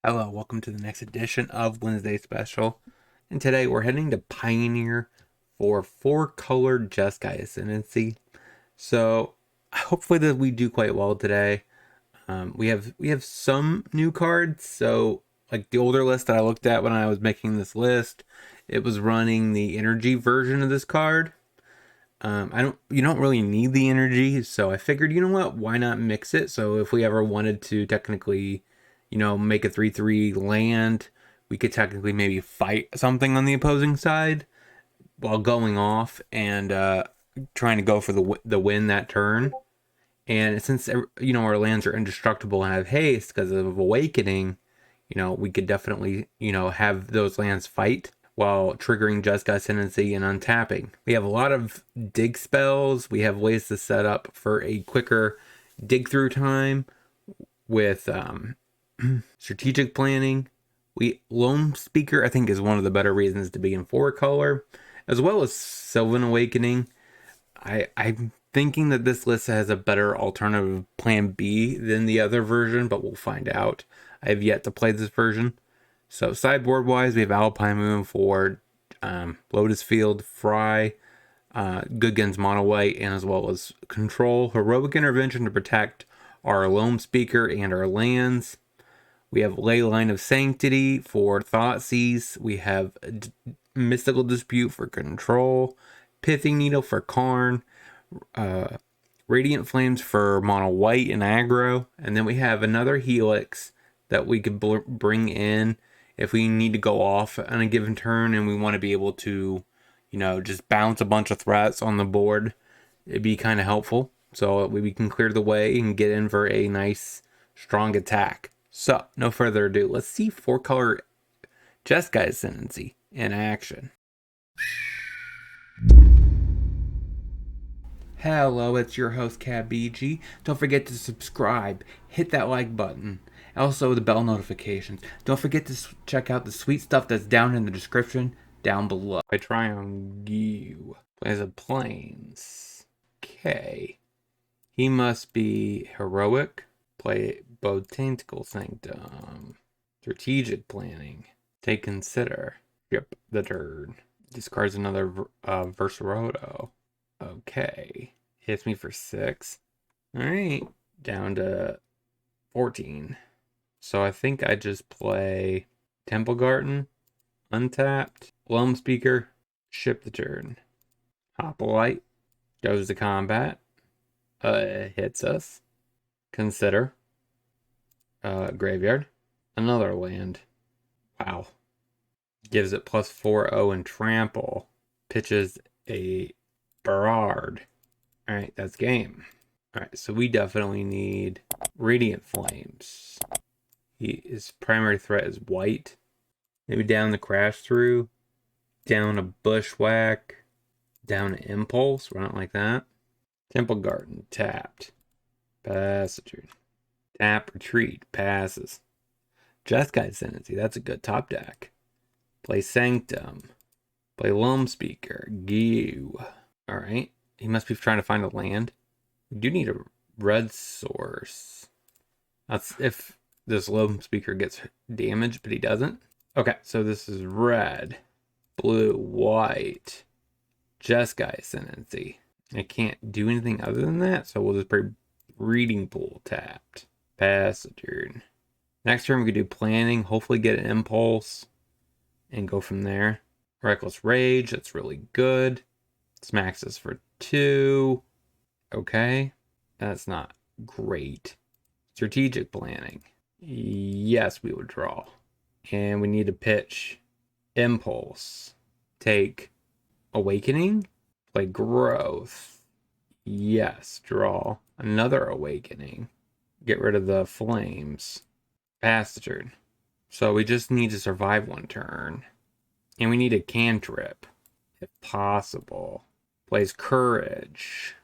Hello, welcome to the next edition of Wednesday Special. And today we're heading to Pioneer for 4-colored Jeskai Ascendency. So hopefully that we do quite well today. We have some new cards. So like the older list that I looked at when I was making this list, it was running the energy version of this card. You don't really need the energy, so I figured, you know what, why not mix it? So if we ever wanted to technically, make a 3/3 land, we could technically maybe fight something on the opposing side while going off and trying to go for the win that turn. And since our lands are indestructible and have haste because of Awakening, we could definitely have those lands fight while triggering Jeskai Ascendency and untapping. We have a lot of dig spells. We have ways to set up for a quicker dig through time with strategic planning. Loam Speaker, I think, is one of the better reasons to be in 4-color, as well as Sylvan Awakening. I'm thinking that this list has a better alternative plan B than the other version, but we'll find out. I have yet to play this version. So sideboard wise, we have Alpine Moon for Lotus Field, Fry, Good Guns Mono White, and as well as Control, Heroic Intervention to protect our Loam Speaker and our lands. We have Leyline of Sanctity for Thoughtseize. We have Mystical Dispute for Control, Pithing Needle for Karn, Radiant Flames for Mono White and Aggro, and then we have another Helix that we could bring in if we need to go off on a given turn and we want to be able to, just bounce a bunch of threats on the board. It'd be kind of helpful. So we can clear the way and get in for a nice, strong attack. So, no further ado, let's see 4-color Jeskai Ascendency in action. Hello, it's your host, KebbieG. Don't forget to subscribe, hit that like button. Also, the bell notifications. Don't forget to check out the sweet stuff that's down in the description down below. I try on Gu. Plays a Plains. Okay. He must be heroic. Play Botanical Sanctum. Strategic Planning. Take Consider. Skip the turn. Discards another Versaroto. Okay. Hits me for 6. Alright. Down to 14. So I think I just play Temple Garden, untapped, Loam Speaker, ship the turn. Hoplite goes to combat. Hits us. Consider. Graveyard. Another land. Wow. Gives it plus 4/0 and trample. Pitches a Berard. Alright, that's game. Alright, so we definitely need Radiant Flames. His primary threat is white. Maybe down the Crash Through. Down a Bushwhack. Down an Impulse. Run it like that. Temple Garden. Tapped. Passage. Tap. Retreat. Passes. Jeskai Ascendency. That's a good top deck. Play Sanctum. Play Loam Speaker. Gu. Alright. He must be trying to find a land. We do need a red source. That's if this Loam Speaker gets damaged, but he doesn't. Okay, so this is red, blue, white, Jeskai Ascendency. I can't do anything other than that, so we'll just play Reading Pool tapped. Pass the turn. Next turn we could do Planning, hopefully get an Impulse, and go from there. Reckless Rage, that's really good. Smacks us for 2. Okay, that's not great. Strategic Planning. Yes, we would draw. And we need to pitch Impulse. Take Awakening. Play Growth. Yes, draw. Another Awakening. Get rid of the Flames. Pass the turn. So we just need to survive one turn. And we need a cantrip, if possible. Plays Courage.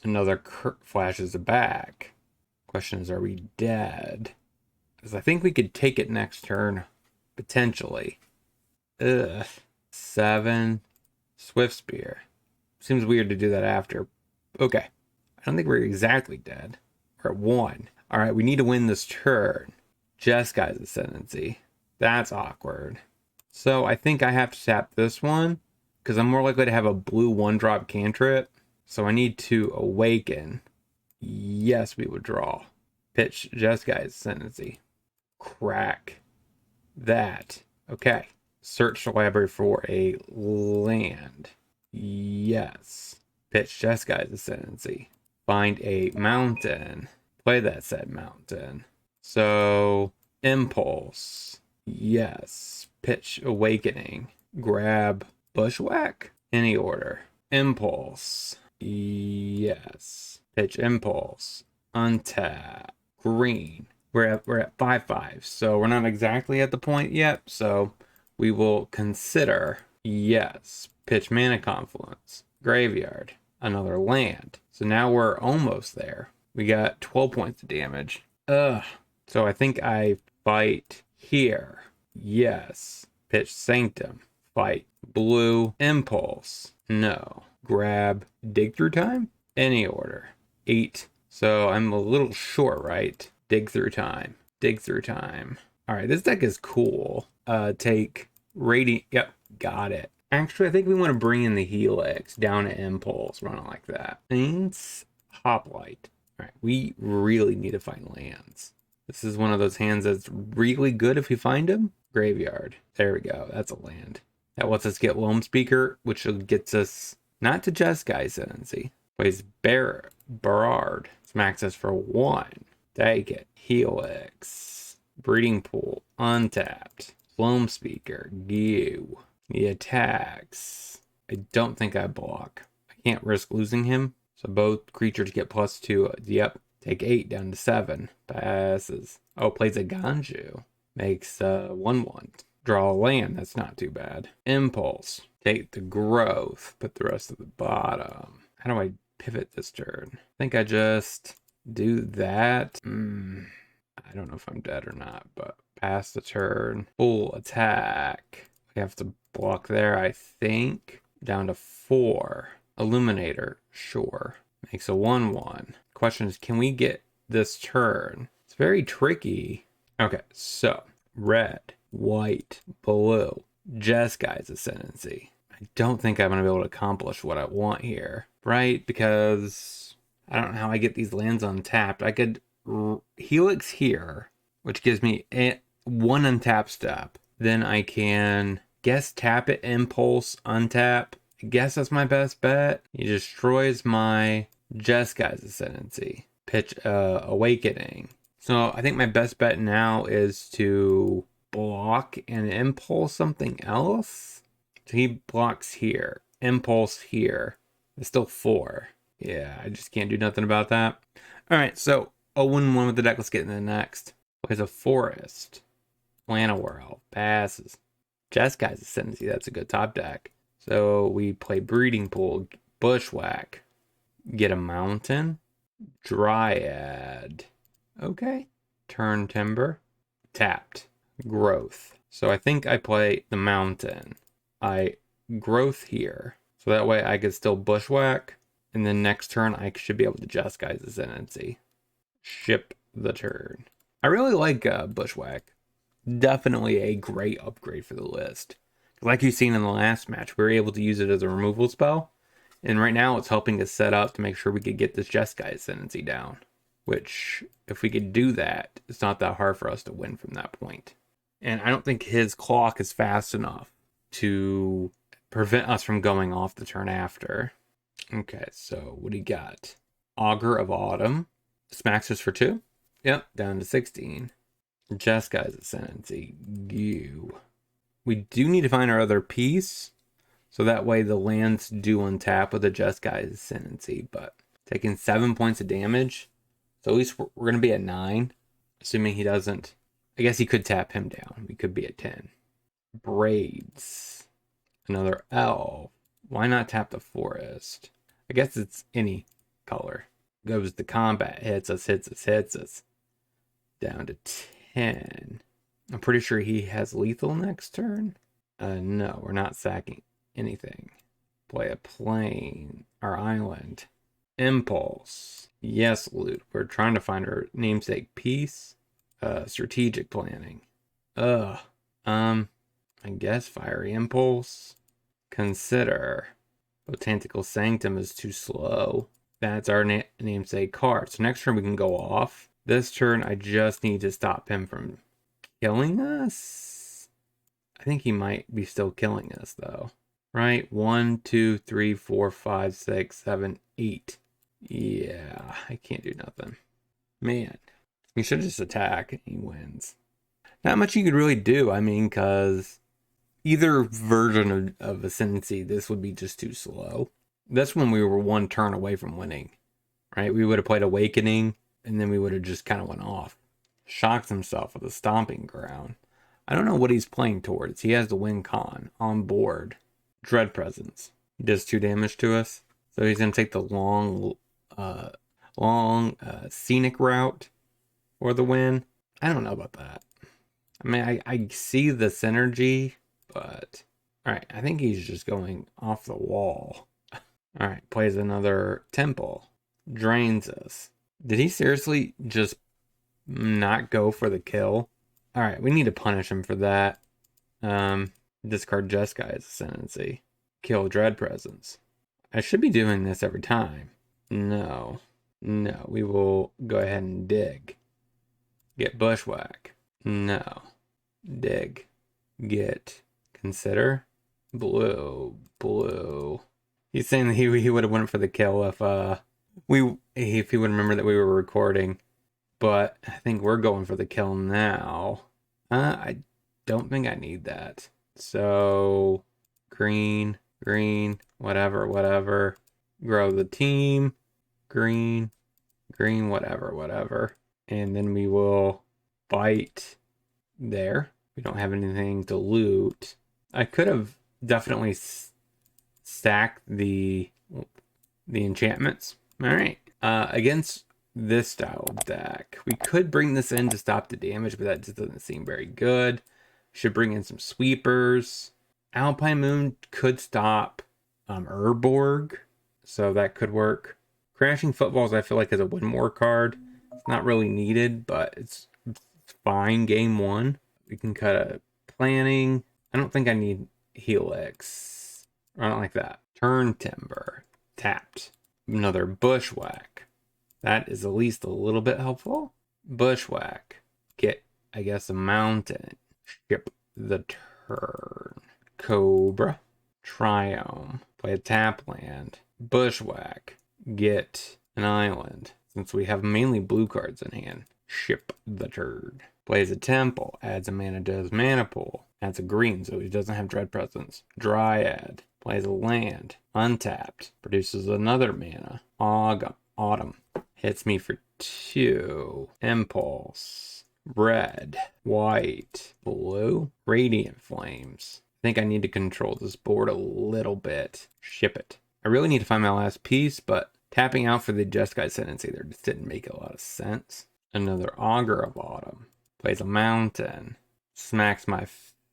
Another flashes back. Question is, are we dead? Because I think we could take it next turn, potentially. 7. Swift Spear. Seems weird to do that after. Okay. I don't think we're exactly dead. We're at 1. Alright, we need to win this turn. Jeskai's Ascendency. That's awkward. So I think I have to tap this one because I'm more likely to have a blue 1-drop cantrip. So I need to awaken. Yes, we would draw. Pitch Jeskai's Ascendency. Crack that. Okay. Search the library for a land. Yes. Pitch Jeskai's Ascendency. Find a mountain. Play that said mountain. So, Impulse. Yes. Pitch Awakening. Grab Bushwhack. Any order. Impulse. Yes. Pitch Impulse. Untap. Green. We're at 5/5, so we're not exactly at the point yet. So we will consider yes. Pitch Mana Confluence. Graveyard. Another land. So now we're almost there. We got 12 points of damage. Ugh. So I think I fight here. Yes. Pitch Sanctum. Fight. Blue. Impulse. No. Grab. Dig Through Time? Any order. 8. So I'm a little short, right? Dig Through Time. Dig Through Time. All right, this deck is cool. Take Radiant. Yep, got it. Actually, I think we want to bring in the Helix down to Impulse, run it like that. Thanks. Hoplite. All right, we really need to find lands. This is one of those hands that's really good if we find them. Graveyard. There we go. That's a land. That lets us get Loam Speaker, which gets us not to Jeskai's Ascendency. Plays Berard. Smacks us for 1. Take it. Helix. Breeding Pool. Untapped. Loam Speaker. Goo. He attacks. I don't think I block. I can't risk losing him. So both creatures get +2. Yep. Take 8 down to 7. Passes. Oh, plays a Ganju. Makes 1/1. Draw a land. That's not too bad. Impulse. Take the growth. Put the rest at the bottom. How do I pivot this turn? I think I just do that. I don't know if I'm dead or not, but pass the turn. Full attack. We have to block there, I think. Down to 4. Illuminator. Sure. Makes a 1/1. Question is, can we get this turn? It's very tricky. Okay, so red, white, blue. Jeskai's Ascendency. I don't think I'm going to be able to accomplish what I want here, right? Because I don't know how I get these lands untapped. I could Helix here, which gives me 1 untap step. Then I can guess tap it, Impulse, untap. I guess that's my best bet. He destroys my Jeskai's Ascendency. Pitch Awakening. So I think my best bet now is to block and Impulse something else. So he blocks here. Impulse here. It's still 4. Yeah, I just can't do nothing about that. All right, so 0-1 with the deck. Let's get into the next. Plays a Forest. Llanowar. Passes. Jeskai's Ascendency. That's a good top deck. So we play Breeding Pool. Bushwhack. Get a Mountain. Dryad. Okay. Turn Timber. Tapped. Growth. So I think I play the Mountain. I growth here. So that way I could still Bushwhack. And then next turn I should be able to Jeskai's Ascendency. Ship the turn. I really like Bushwhack. Definitely a great upgrade for the list. Like you've seen in the last match, we were able to use it as a removal spell. And right now it's helping us set up to make sure we could get this Jeskai Ascendency down. Which, if we could do that, it's not that hard for us to win from that point. And I don't think his clock is fast enough to prevent us from going off the turn after. Okay, so what do you got? Augur of Autumn. Smacks us for 2. Yep, down to 16. Jeskai's Ascendency. Goo. We do need to find our other piece. So that way the lands do untap with the Jeskai's Ascendency. But taking 7 points of damage. So at least we're going to be at 9. Assuming he doesn't. I guess he could tap him down. We could be at 10. Braids. Another elf. Why not tap the forest? I guess it's any color. Goes to combat. Hits us. Down to 10. I'm pretty sure he has lethal next turn. No, we're not sacking anything. Play a plane. Our island. Impulse. Yes, loot. We're trying to find our namesake piece. Strategic planning. Ugh. I guess Fiery Impulse. Consider. Botanical Sanctum is too slow. That's our namesake card. So next turn we can go off. This turn I just need to stop him from killing us. I think he might be still killing us though. Right? 1, 2, 3, 4, 5, 6, 7, 8. Yeah, I can't do nothing. Man, he should just attack and he wins. Not much you could really do. I mean, because either version of Ascendency, this would be just too slow. That's when we were one turn away from winning, right? We would have played Awakening, and then we would have just kind of went off. Shocks himself with a Stomping Ground. I don't know what he's playing towards. He has the win con on board. Dread Presence. He does 2 damage to us. So he's going to take the long scenic route for the win. I don't know about that. I mean, I see the synergy, but all right, I think he's just going off the wall. All right, plays another Temple, drains us. Did he seriously just not go for the kill? All right, we need to punish him for that. Discard Jeskai's Ascendency, kill Dread Presence. I should be doing this every time. No, we will go ahead and dig. Get Bushwhack. No. Dig. Get. Consider. Blue. He's saying that he would have went for the kill if he would remember that we were recording. But I think we're going for the kill now. I don't think I need that. So green, whatever. Grow the team. Green, whatever. And then we will bite there. We don't have anything to loot. I could have definitely stacked the enchantments. All right. Against this style of deck, we could bring this in to stop the damage, but that just doesn't seem very good. Should bring in some sweepers. Alpine Moon could stop Urborg, so that could work. Crashing Footballs, I feel like, is a win more card. It's not really needed, but it's fine. Game 1. We can cut a planning. I don't think I need Helix. I don't like that. Turn Timber. Tapped. Another Bushwhack. That is at least a little bit helpful. Bushwhack. Get, I guess, a mountain. Skip the turn. Cobra. Triome. Play a tap land. Bushwhack. Get an island. Since we have mainly blue cards in hand. Ship the turd. Plays a temple. Adds a mana to his mana pool. Adds a green so he doesn't have Dread Presence. Dryad. Plays a land. Untapped. Produces another mana. Autumn. Hits me for 2. Impulse. Red. White. Blue. Radiant Flames. I think I need to control this board a little bit. Ship it. I really need to find my last piece, but tapping out for the Jeskai Ascendency there just didn't make a lot of sense. Another Augur of Autumn. Plays a mountain. Smacks my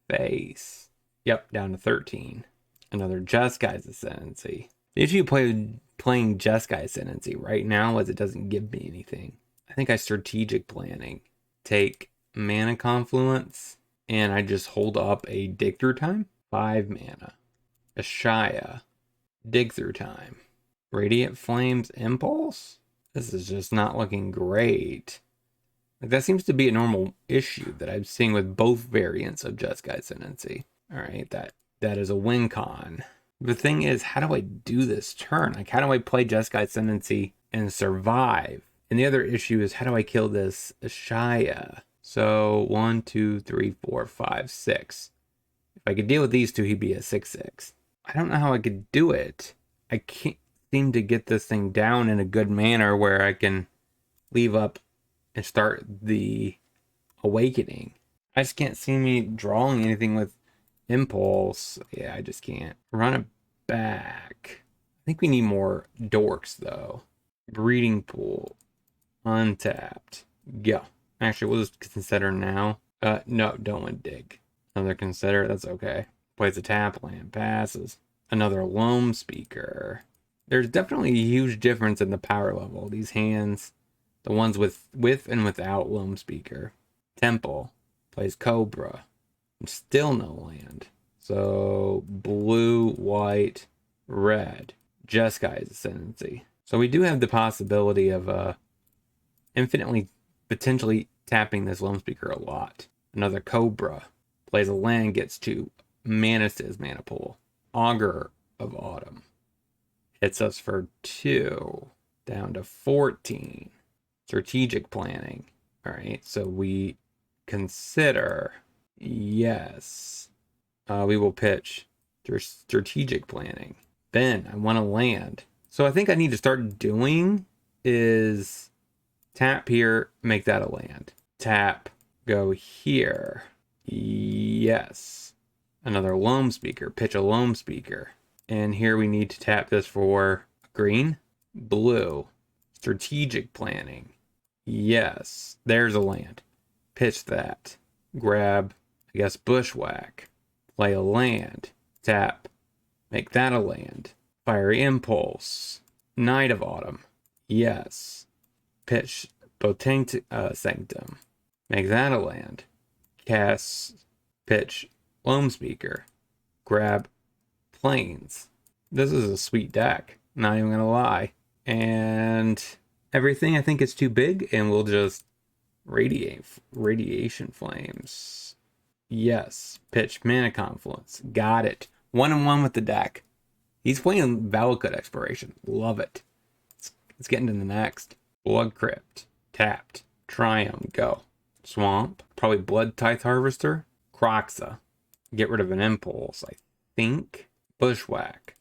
face. Yep, down to 13. Another Jeskai's Ascendency. The issue playing Jeskai Ascendency right now is it doesn't give me anything. I think I strategic planning. Take Mana Confluence, and I just hold up a Dig Through Time. 5 mana. Ashaya. Dig Through Time. Radiant Flames Impulse? This is just not looking great. Like, that seems to be a normal issue that I'm seeing with both variants of Jeskai Ascendency. Alright, that is a win con. The thing is, how do I do this turn? Like, how do I play Jeskai Ascendency and survive? And the other issue is, how do I kill this Ashaya? So, 1, 2, 3, 4, 5, 6. If I could deal with these two, he'd be a 6/6. I don't know how I could do it. I can't seem to get this thing down in a good manner where I can leave up and start the Awakening. I just can't see me drawing anything with Impulse. Yeah, I just can't. Run it back. I think we need more dorks, though. Breeding Pool. Untapped. Go. Actually, we'll just consider now. No, don't want to dig. Another consider. That's okay. Plays a tap land. Passes. Another Loam Speaker. There's definitely a huge difference in the power level. These hands, the ones with and without Loam Speaker. Temple. Plays Cobra. Still no land. So blue, white, red. Jeskai's Ascendency. So we do have the possibility of infinitely potentially tapping this Loam Speaker a lot. Another Cobra. Plays a land, gets to Manus' mana pool. Augur of Autumn. Hits us for 2. Down to 14. Strategic planning. Alright, so we consider... Yes. We will pitch strategic planning. Ben, I want to land. So I think I need to start doing is tap here, make that a land. Tap, go here. Yes. Another Loam Speaker, pitch a Loam Speaker. And here we need to tap this for green, blue, strategic planning. Yes, there's a land. Pitch that. Grab, I guess, Bushwhack. Play a land. Tap. Make that a land. Fiery Impulse. Night of Autumn. Yes. Pitch Botanic Sanctum. Make that a land. Cast. Pitch Loam Speaker. Grab Plains. This is a sweet deck. Not even gonna lie. And everything I think is too big, and we'll just Radiation Flames. Yes. Pitch Mana Confluence. Got it. 1-1 with the deck. He's playing Valakut Exploration. Love it. Let's get into the next. Blood Crypt. Tapped. Triumph. Go. Swamp. Probably Blood Tithe Harvester. Croxa. Get rid of an Impulse, I think. Bushwhack.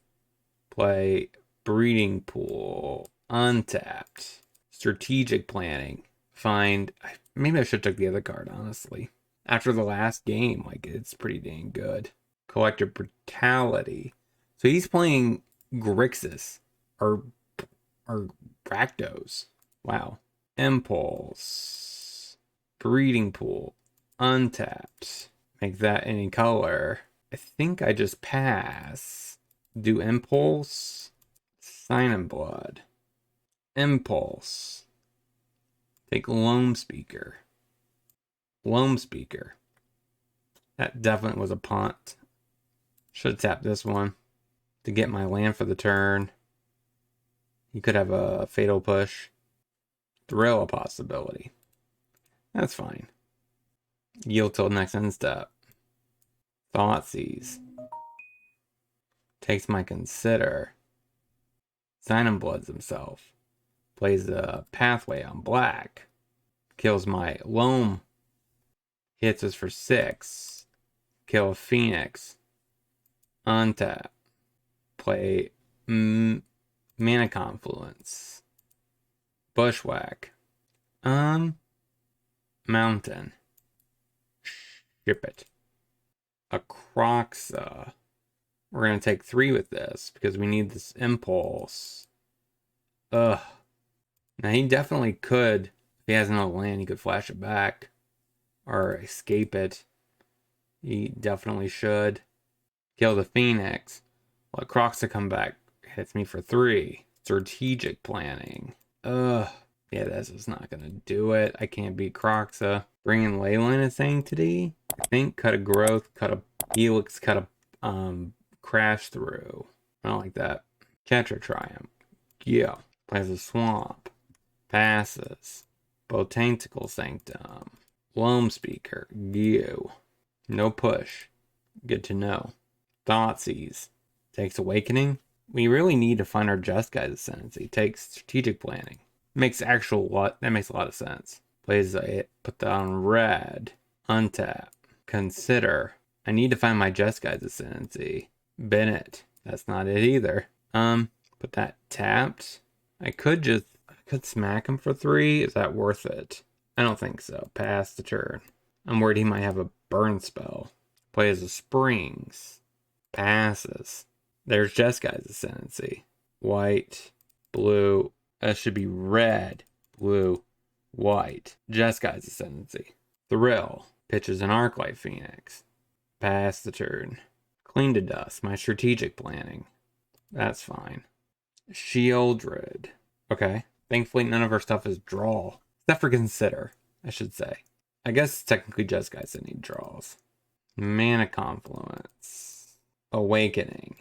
Play Breeding Pool. Untapped. Strategic Planning. Find... Maybe I should have took the other card, honestly. After the last game, like, it's pretty dang good. Collective Brutality. So he's playing Grixis. Or Rakdos. Wow. Impulse. Breeding Pool. Untapped. Make that any color. I think I just pass. Do Impulse. Sign in Blood. Impulse. Take Loam Speaker. Loam Speaker. That definitely was a punt. Should have tapped this one to get my land for the turn. He could have a Fatal Push. Thrill a possibility. That's fine. Yield till next end step. Thoughtseize. Takes my Consider. Sign and Bloods himself. Plays a Pathway on black. Kills my Loam. Hits us for 6. Kill a Phoenix. Untap. Play Mana Confluence. Bushwhack. Mountain. Ship it. A Croxa. We're going to take 3 with this because we need this Impulse. Ugh. Now he definitely could, if he has another land, he could flash it back or escape it. He definitely should. Kill the Phoenix. Let Croxa come back. Hits me for 3. Strategic Planning. Ugh. Yeah, this is not going to do it. I can't beat Croxa. Bring in Leyland is saying today. I think cut a Growth, cut a Helix, cut a Crash Through. I don't like that. Tetra Triumph. Yeah. Plays a Swamp. Passes. Botanical Sanctum. Loam Speaker. You. No push. Good to know. Thoughtseize. Takes Awakening. We really need to find our Jeskai's Ascendency. Takes Strategic Planning. That makes a lot of sense. Plays a put that on red. Untap. Consider. I need to find my Jeskai's Ascendency. Bennett. That's not it either. Put that tapped. I could smack him for 3. Is that worth it? I don't think so. Pass the turn. I'm worried he might have a burn spell. Plays a Springs. Passes. There's Jeskai's Ascendency. White. Blue. That should be red. Blue. White. Jeskai's Ascendency. Thrill. Pitches an Arclight Phoenix. Pass the turn. Clean to dust. My Strategic Planning. That's fine. Shieldred. Okay. Thankfully, none of our stuff is draw. Except for Consider, I should say. I guess technically Jeskai sending draws. Mana Confluence. Awakening.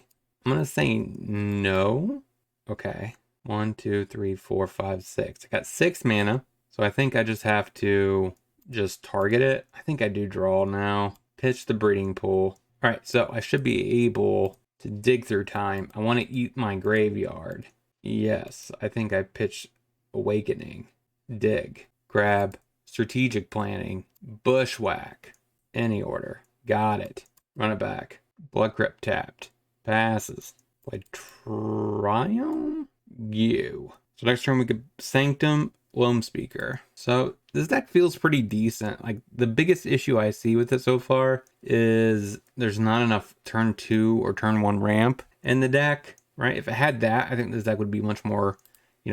I'm gonna say no. Okay. 1, 2, 3, 4, 5, 6. I got 6 mana, so I think I just have to just target it. I think I do draw now. Pitch the breeding pool. All right, so I should be able to dig through time. I want to eat my graveyard. Yes, I think I pitch Awakening. Dig. Grab. Strategic Planning. Bushwhack. Any order. Got it. Run it back. Blood Crypt tapped. Passes. Play Triumph? You. So next turn we could Sanctum, Loam Speaker. So this deck feels pretty decent. Like the biggest issue I see with it so far is there's not enough turn 2 or turn 1 ramp in the deck, right? If it had that, I think this deck would be much more,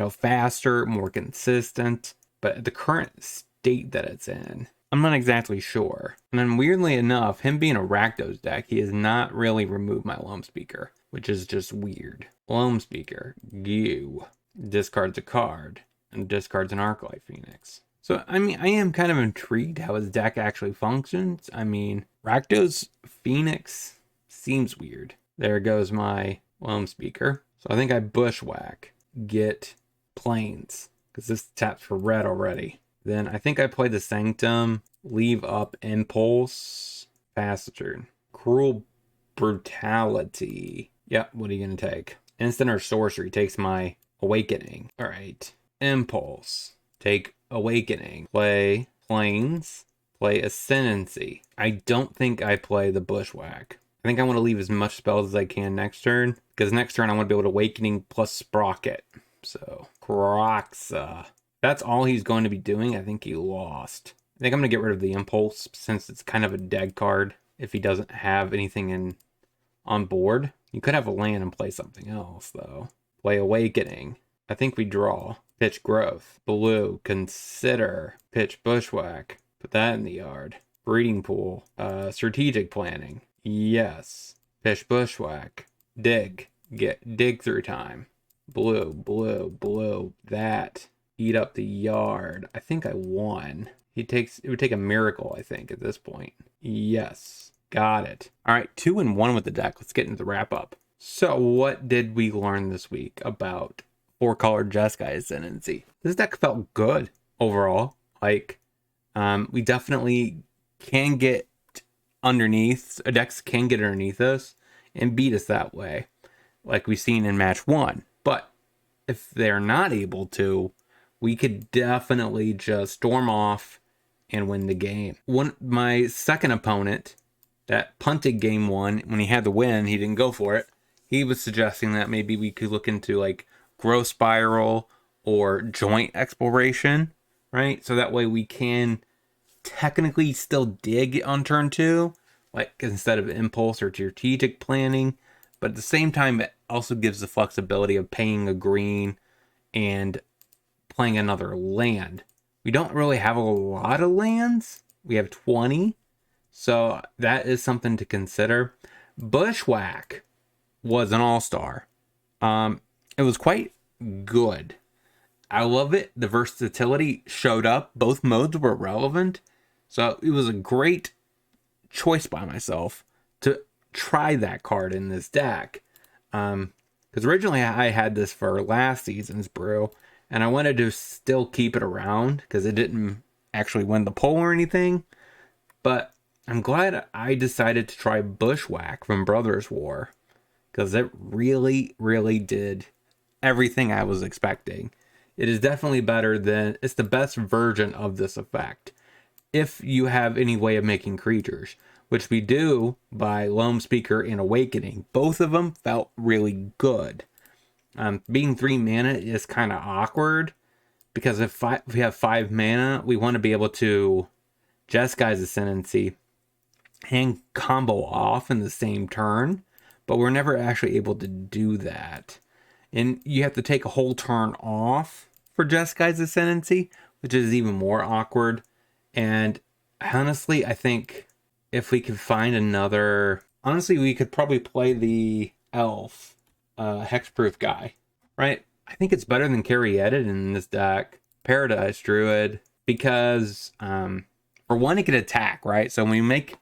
faster, more consistent. But at the current state that it's in, I'm not exactly sure. And then weirdly enough, him being a Rakdos deck, he has not really removed my Loam Speaker, which is just weird. Loam Speaker, you. Discards a card, and discards an Arclight Phoenix. So, I am kind of intrigued how his deck actually functions. Rakdos Phoenix seems weird. There goes my Loam Speaker. So I think I Bushwhack, get Plains, because this taps for red already. Then I think I play the Sanctum, leave up Impulse, pass the turn. Cruel Brutality. Yep, what are you going to take? Instant or sorcery takes my Awakening. All right. Impulse. Take Awakening. Play Plains. Play Ascendency. I don't think I play the Bushwhack. I think I want to leave as much spells as I can next turn, because next turn I want to be able to Awakening plus Sprocket. So, Croxa. That's all he's going to be doing. I think he lost. I think I'm going to get rid of the Impulse since it's kind of a dead card if he doesn't have anything on board. You could have a land and play something else, though. Play Awakening. I think we draw. Pitch Growth. Blue. Consider. Pitch Bushwhack. Put that in the yard. Breeding Pool. Strategic Planning. Yes. Pitch Bushwhack. Dig. Dig through time. Blue. Blue. Blue. That. Eat up the yard. I think I won. It would take a miracle, I think, at this point. Yes. Got it. All right, 2-1 with the deck. Let's get into the wrap up. So what did we learn this week about 4-color Jeskai Ascendency? This deck felt good overall. We definitely can get underneath, decks can get underneath us and beat us that way, like we've seen in match 1. But if they're not able to, we could definitely just storm off and win the game. My second opponent that punted game 1, when he had the win, he didn't go for it. He was suggesting that maybe we could look into Growth Spiral or Joint Exploration, right? So that way we can technically still dig on turn 2, instead of Impulse or Strategic Planning. But at the same time, it also gives the flexibility of paying a green and playing another land. We don't really have a lot of lands. We have 20. So that is something to consider. Bushwhack was an all-star. It was quite good. I love it. The versatility showed up. Both modes were relevant. So it was a great choice by myself to try that card in this deck. Because originally I had this for last season's Brew, and I wanted to still keep it around because it didn't actually win the poll or anything. But I'm glad I decided to try Bushwhack from Brothers War, because it really, really did everything I was expecting. It is definitely it's the best version of this effect. If you have any way of making creatures, which we do by Loam Speaker and Awakening, both of them felt really good. Being 3 mana is kind of awkward, because if we have 5 mana, we want to be able to Jeskai's Ascendancy and combo off in the same turn, but we're never actually able to do that. And you have to take a whole turn off for Jeskai's Ascendancy, which is even more awkward. And honestly, I think if we could find another... Honestly, we could probably play the Elf, Hexproof guy, right? I think it's better than Carry Edit in this deck. Paradise Druid, because For one, it can attack, right? So when we make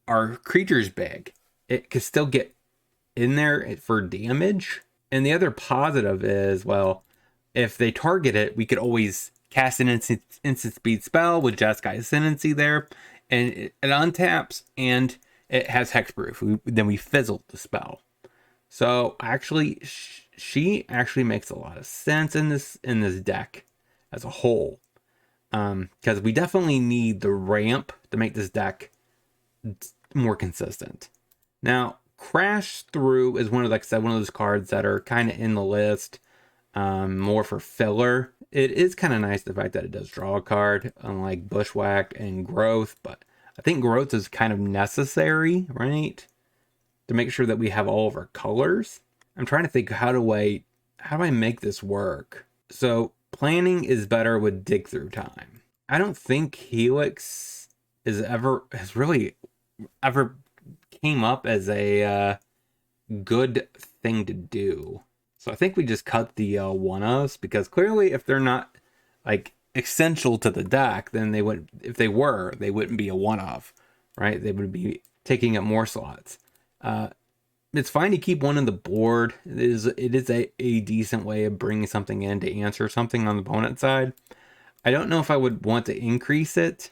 our creatures big, it can still get in there for damage. And the other positive is, well, if they target it, we could always cast an instant speed spell with Jeskai Ascendency there, and it untaps, and it has hexproof. Then we fizzle the spell. So actually, she actually makes a lot of sense in this deck as a whole, because we definitely need the ramp to make this deck more consistent. Now, Crash Through is one of, like I said, one of those cards that are kind of in the list, more for filler. It is kind of nice the fact that it does draw a card, unlike Bushwhack and Growth, but I think Growth is kind of necessary, right? To make sure that we have all of our colors. I'm trying to think, how do I make this work? So planning is better with Dig Through Time. I don't think Helix has really ever came up as a good thing to do. So I think we just cut the one-ofs, because clearly if they're not like essential to the deck, then they would, if they were, they wouldn't be a one-off, right? They would be taking up more slots. It's fine to keep one on the board. It is a decent way of bringing something in to answer something on the opponent side. I don't know if I would want to increase it,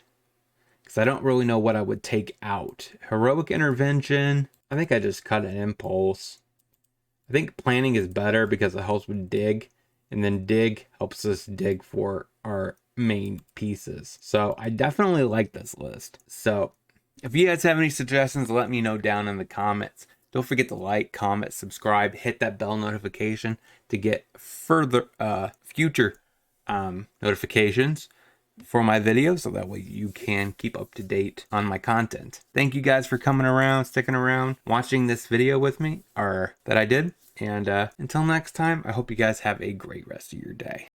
because I don't really know what I would take out. Heroic Intervention, I think I just cut an Impulse. I think Planning is better because it helps with Dig, and then Dig helps us dig for our main pieces. So I definitely like this list. So if you guys have any suggestions, let me know down in the comments. Don't forget to like, comment, subscribe, hit that bell notification to get further future notifications for my videos, so that way you can keep up to date on my content. Thank you guys for coming around, sticking around, watching this video with me, or that I did. And until next time, I hope you guys have a great rest of your day.